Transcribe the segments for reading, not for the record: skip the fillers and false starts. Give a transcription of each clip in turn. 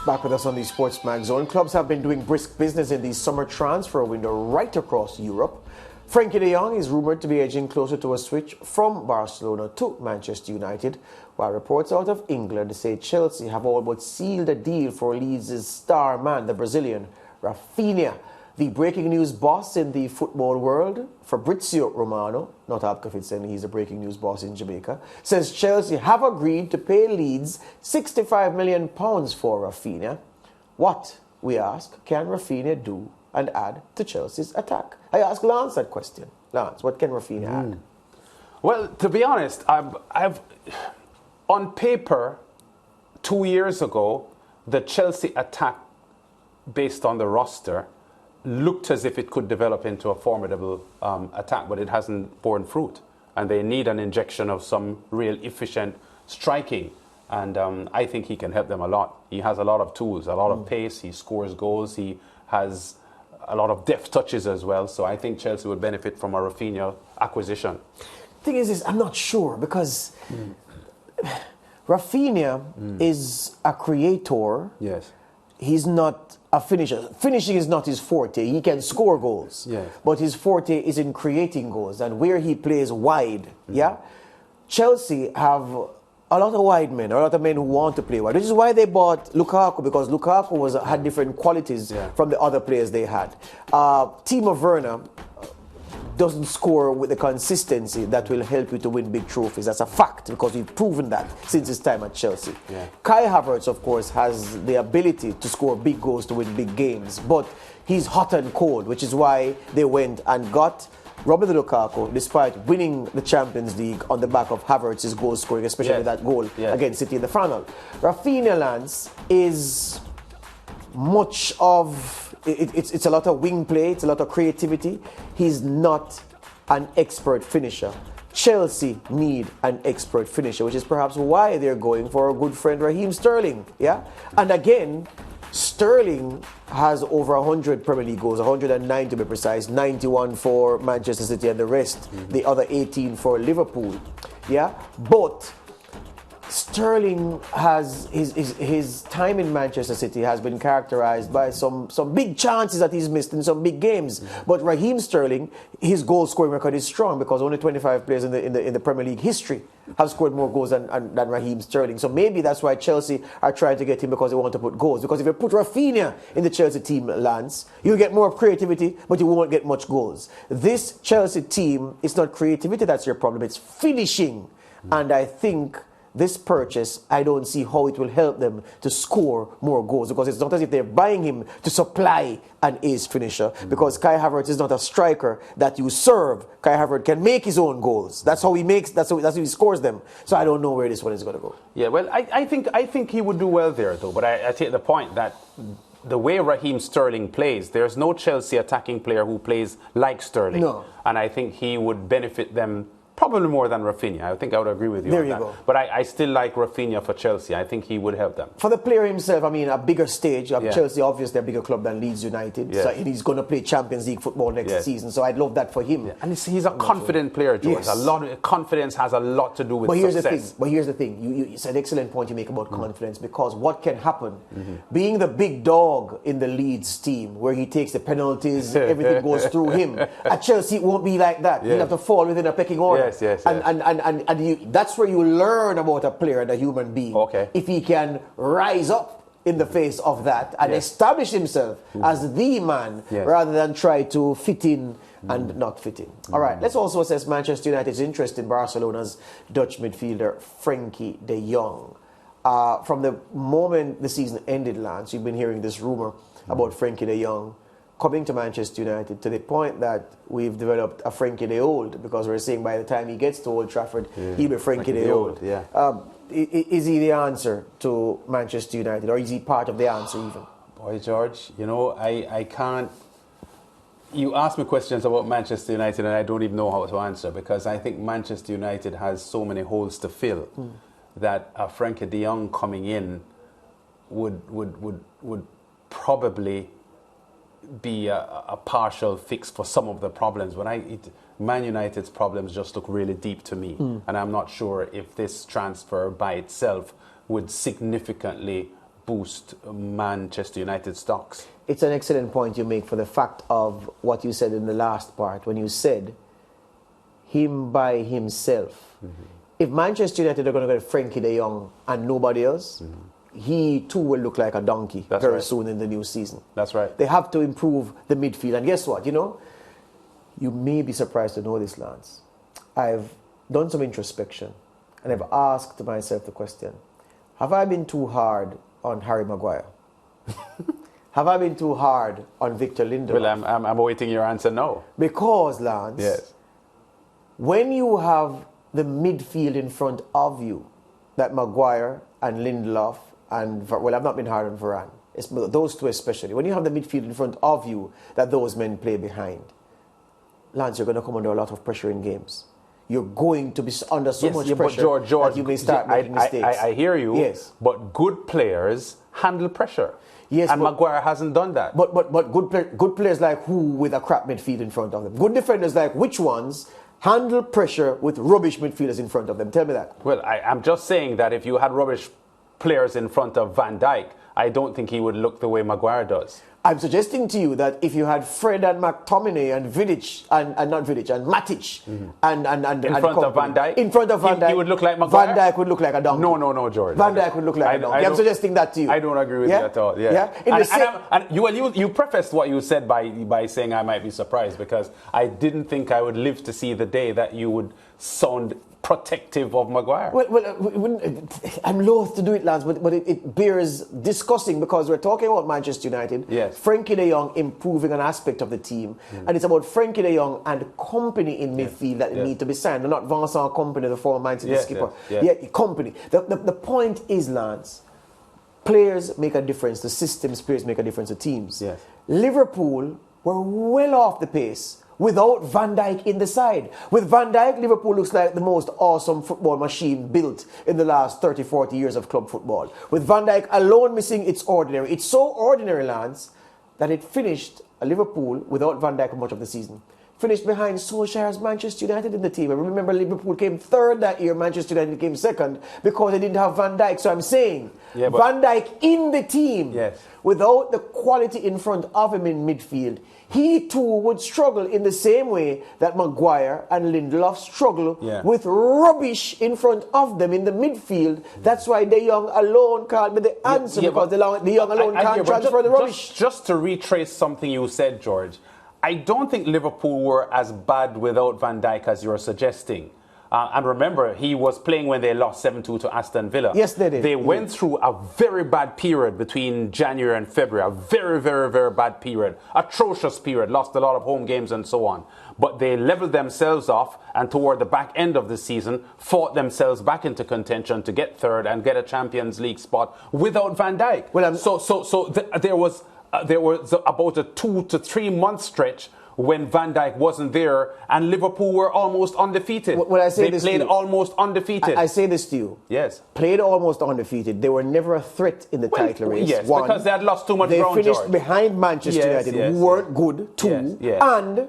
Back with us on the SportsMax Zone. Clubs have been doing brisk business in the summer transfer window right across Europe. Frankie de Jong is rumoured to be edging closer to a switch from Barcelona to Manchester United, while reports out of England say Chelsea have all but sealed a deal for Leeds' star man, the Brazilian Raphinha. The breaking news boss in the football world, Fabrizio Romano, not Abkafit saying he's a breaking news boss in Jamaica, says Chelsea have agreed to pay Leeds £65 million for Raphinha. What, we ask, can Raphinha do and add to Chelsea's attack? I ask Lance that question. Lance, what can Raphinha add? Well, to be honest, I've on paper, 2 years ago, the Chelsea attack, based on the roster, looked as if it could develop into a formidable attack, but it hasn't borne fruit. And they need an injection of some real efficient striking. And I think he can help them a lot. He has a lot of tools, a lot of pace. He scores goals. He has a lot of deft touches as well. So I think Chelsea would benefit from a Rafinha acquisition. Thing is I'm not sure because Rafinha is a creator. Yes. He's not a finisher. Finishing is not his forte. He can score goals. Yes. But his forte is in creating goals and where he plays wide. Yeah? Chelsea have a lot of wide men, a lot of men who want to play wide. Which is why they bought Lukaku, because Lukaku had different qualities from the other players they had. Timo Werner doesn't score with the consistency that will help you to win big trophies. That's a fact, because we've proven that since his time at Chelsea. Yeah. Kai Havertz, of course, has the ability to score big goals to win big games, but he's hot and cold, which is why they went and got Romelu Lukaku, despite winning the Champions League on the back of Havertz's goal scoring, especially with that goal against City in the final. Raphinha, Lance, is much of... It's a lot of wing play, it's a lot of creativity. He's not an expert finisher. Chelsea need an expert finisher, which is perhaps why they're going for a good friend, Raheem Sterling. Yeah? And again, Sterling has over 100 Premier League goals, 109 to be precise, 91 for Manchester City and the rest, the other 18 for Liverpool. Yeah? But Sterling has his time in Manchester City has been characterized by some big chances that he's missed in some big games. But Raheem Sterling, his goal scoring record is strong because only 25 players in the Premier League history have scored more goals than Raheem Sterling. So maybe that's why Chelsea are trying to get him, because they want to put goals. Because if you put Raphinha in the Chelsea team, Lance, you get more creativity, but you won't get much goals. This Chelsea team, it's not creativity that's your problem, it's finishing. And I think this purchase, I don't see how it will help them to score more goals, because it's not as if they're buying him to supply an ace finisher, because Kai Havertz is not a striker that you serve. Kai Havertz can make his own goals. That's how he makes. That's how he scores them. So I don't know where this one is going to go. Yeah, well, I think he would do well there, though. But I take the point that the way Raheem Sterling plays, there's no Chelsea attacking player who plays like Sterling. No. And I think he would benefit them probably more than Raphinha. I think I would agree with you there on you that. Go. But I still like Raphinha for Chelsea. I think he would help them. For the player himself, I mean, a bigger stage. Chelsea, obviously, a bigger club than Leeds United. So he's going to play Champions League football next season. So I'd love that for him. Yeah. And he's a confident player, George. Yes. Confidence has a lot to do with success. But here's the thing. It's an excellent point you make about confidence, because what can happen, being the big dog in the Leeds team, where he takes the penalties, everything goes through him. At Chelsea, it won't be like that. He'll have to fall within a pecking order. And that's where you learn about a player and a human being. Okay. If he can rise up in the face of that and establish himself as the man, rather than try to fit in and not fit in. All right, let's also assess Manchester United's interest in Barcelona's Dutch midfielder Frankie de Jong. From the moment the season ended, Lance, you've been hearing this rumor about Frankie de Jong coming to Manchester United, to the point that we've developed a Frankie the Old, because we're saying by the time he gets to Old Trafford, he'll be Frankie the Old. Yeah. Is he the answer to Manchester United, or is he part of the answer even? Boy, George, you know, I can't... You ask me questions about Manchester United and I don't even know how to answer, because I think Manchester United has so many holes to fill that a Frankie de Jong coming in would probably be a partial fix for some of the problems. Man United's problems just look really deep to me, and I'm not sure if this transfer by itself would significantly boost Manchester United stocks? It's an excellent point you make for the fact of what you said in the last part when you said him by himself. If Manchester United are going to get Frankie de Jong and nobody else, he too will look like a donkey very soon in the new season. That's right. They have to improve the midfield. And guess what? You know, you may be surprised to know this, Lance. I've done some introspection and I've asked myself the question, have I been too hard on Harry Maguire? Have I been too hard on Victor Lindelof? Well, I'm awaiting your answer, no. Because, Lance, when you have the midfield in front of you, that Maguire and Lindelof and, well, I've not been hard on Varane, it's those two especially. When you have the midfield in front of you that those men play behind, Lance, you're going to come under a lot of pressure in games. You're going to be under so much pressure but George, that you may start making mistakes. I hear you, but good players handle pressure. Yes, and Maguire hasn't done that. But good players like who with a crap midfield in front of them? Good defenders like which ones handle pressure with rubbish midfielders in front of them? Tell me that. Well, I'm just saying that if you had rubbish players in front of Van Dijk, I don't think he would look the way Maguire does. I'm suggesting to you that if you had Fred and McTominay and Vidic and not Vidic and Matic and in front of Van Dijk, he would look like Maguire. Van Dijk would look like a donkey. No, George. Van Dijk would look like a donkey. I'm suggesting that to you. I don't agree with you at all. You prefaced what you said by saying I might be surprised because I didn't think I would live to see the day that you would sound protective of Maguire. Well, I'm loath to do it, Lance, but it bears discussing because we're talking about Manchester United. Yes. Frankie de Jong improving an aspect of the team, and it's about Frankie de Jong and company in midfield that need to be signed, not Vincent Kompany, the former Man City skipper. Company. The point is, Lance, players make a difference. The systems players make a difference to teams. Yes. Liverpool were well off the pace without Van Dijk in the side. With Van Dijk, Liverpool looks like the most awesome football machine built in the last 30, 40 years of club football. With Van Dijk alone missing, it's ordinary. It's so ordinary, Lance, that it finished Liverpool without Van Dijk for much of the season. Finished behind Solskjaer's Manchester United in the team. I remember Liverpool came third that year, Manchester United came second because they didn't have Van Dijk. So I'm saying, Van Dijk in the team, without the quality in front of him in midfield, he too would struggle in the same way that Maguire and Lindelof struggle with rubbish in front of them in the midfield. That's why De Jong alone can't be the answer because De Jong alone can't transfer the rubbish. Just to retrace something you said, George, I don't think Liverpool were as bad without Van Dijk as you're suggesting. And remember, he was playing when they lost 7-2 to Aston Villa. Yes, they did. They went through a very bad period between January and February. A very, very, very bad period. Atrocious period. Lost a lot of home games and so on. But they leveled themselves off and toward the back end of the season fought themselves back into contention to get third and get a Champions League spot without Van Dijk. Well, there was about a 2 to 3 month stretch when Van Dijk wasn't there and Liverpool were almost undefeated. They played almost undefeated. I say this to you. Yes. Played almost undefeated. They were never a threat in the title race. Yes, because they had lost too much ground, They finished behind Manchester United, who weren't good, too. And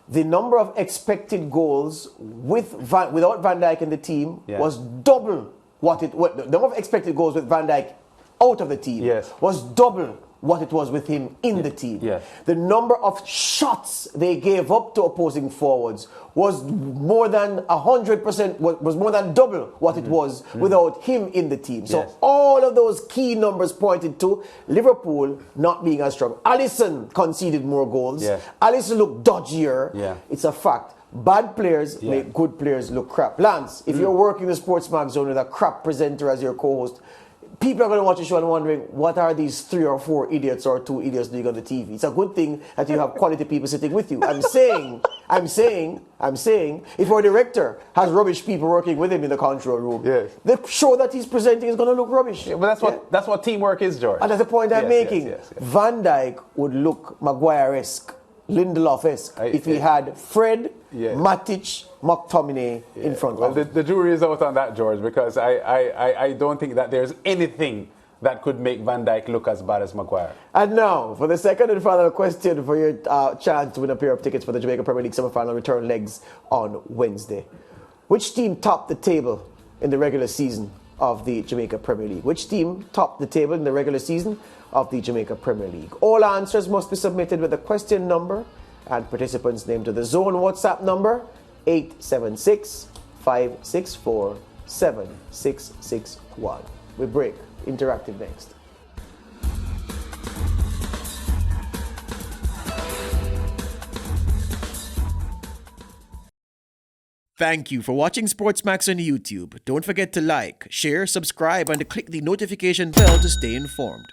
the number of expected goals without Van Dijk in the team was double the number of expected goals with Van Dijk out of the team was double what it was with him in the team. The number of shots they gave up to opposing forwards was more than 100%, was more than double what it was without him in the team. So all of those key numbers pointed to Liverpool not being as strong. Alisson conceded more goals. Alisson looked dodgier. It's a fact. Bad players make good players look crap. Lance, if you're working the SportsMax zone with a crap presenter as your co-host, people are going to watch the show and wondering, what are these 3 or 4 idiots or 2 idiots doing on the TV? It's a good thing that you have quality people sitting with you. I'm saying, if our director has rubbish people working with him in the control room, the show that he's presenting is going to look rubbish. But that's what teamwork is, George. And that's the point I'm making. Van Dijk would look Maguire-esque, Lindelof-esque, if he had Fred, Matic, McTominay in front of him. The jury is out on that, George, because I don't think that there's anything that could make Van Dijk look as bad as Maguire. And now, for the second and final question for your chance to win a pair of tickets for the Jamaica Premier League semi-final return legs on Wednesday. Which team topped the table in the regular season of the Jamaica Premier League? Which team topped the table in the regular season of the Jamaica Premier League? All answers must be submitted with a question number and participants' name to the Zone WhatsApp number 876-564-7661. We break. Interactive next. Thank you for watching SportsMax on YouTube. Don't forget to like, share, subscribe, and to click the notification bell to stay informed.